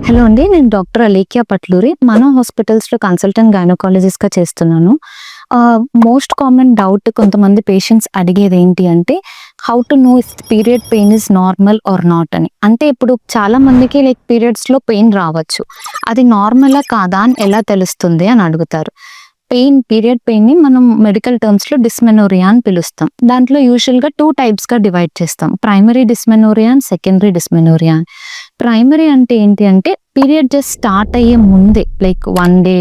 Hello అండి. నేను doctor Alekhya Patluri. మనో హాస్పిటల్స్‌లో కన్సల్టెంట్ గైనకాలజిస్ట్‌గా చేస్తున్నాను. మోస్ట్ కామన్ డౌట్ కొంతమంది పేషెంట్స్ అడిగేదేంటి అంటే, how to know if period pain is normal or not అని. అంటే ఇప్పుడు చాలా మందికి పీరియడ్స్‌లో పెయిన్ రావచ్చు. అది నార్మలా కాదా అని ఎలా తెలుస్తుంది అని అడుగుతారు. పీరియడ్ పెయిన్‌ని మనం మెడికల్ టర్మ్స్‌లో డిస్మెనోరియా అని పిలుస్తాం. దాంట్లో యూజువల్‌గా 2 టైప్స్‌గా డివైడ్ చేస్తాం. Primary dysmenorrhoea and secondary dysmenorrhoea. Primary అంటే ఏంటి అంటే పీరియడ్ జస్ట్ స్టార్ట్ అయ్యే ముందే లైక్ 1 డే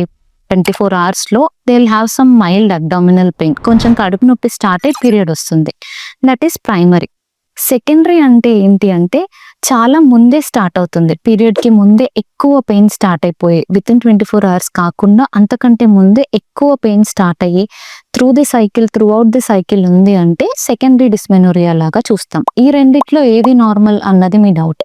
24 అవర్స్‌లో they will have some mild abdominal pain. కొంచెం కడుపు నొప్పి స్టార్ట్ అయ్యి పీరియడ్ వస్తుంది. That is primary. సెకండరీ అంటే ఏంటి అంటే చాలా ముందే స్టార్ట్ అవుతుంది. పీరియడ్‌కి ముందే ఎక్కువ పెయిన్ స్టార్ట్ అయిపోయి వితిన్ 24 అవర్స్ కాకుండా అంతకంటే ముందే ఎక్కువ పెయిన్ స్టార్ట్ అయ్యి త్రూ ఔట్ ది సైకిల్ ఉంది అంటే సెకండరీ డిస్మెనోరియా లాగా చూస్తాం. ఈ రెండిట్లో ఏది నార్మల్ అన్నది మీ డౌట్.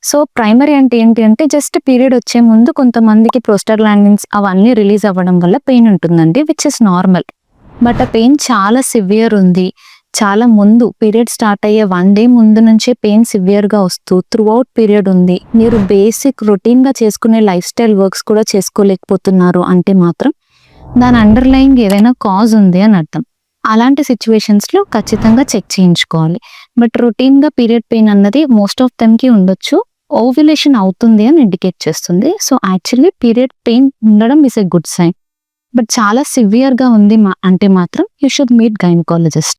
సో ప్రైమరీ అంటే ఏంటి అంటే జస్ట్ పీరియడ్ వచ్చే ముందు కొంతమందికి ప్రోస్టాగ్లాండిన్స్ అవన్నీ రిలీజ్ అవ్వడం వల్ల పెయిన్ ఉంటుందండి, విచ్ ఇస్ నార్మల్. బట్ ఆ పెయిన్ చాలా సివియర్ ఉంది, చాలా ముందు పీరియడ్ స్టార్ట్ అయ్యే 1 డే ముందు నుంచే పెయిన్ సివియర్గా వస్తూ త్రూ అవుట్ పీరియడ్ ఉంది, మీరు బేసిక్ రొటీన్గా చేసుకునే లైఫ్ స్టైల్ వర్క్స్ కూడా చేసుకోలేకపోతున్నారు అంటే మాత్రం దాని అండర్లయింగ్ ఏదైనా కాజ్ ఉంది అని అర్థం. అలాంటి సిచ్యువేషన్స్లో ఖచ్చితంగా చెక్ చేయించుకోవాలి. బట్ రొటీన్గా పీరియడ్ పెయిన్ అన్నది మోస్ట్ ఆఫ్ దెమ్కి ఉండొచ్చు. ఓవ్యులేషన్ అవుతుంది అని ఇండికేట్ చేస్తుంది. సో యాక్చువల్లీ పీరియడ్ పెయిన్ ఉండడం is a good sign. But చాలా సివియర్గా ఉంది అంటే మాత్రం యూ షుడ్ మీట్ గైనకాలజిస్ట్.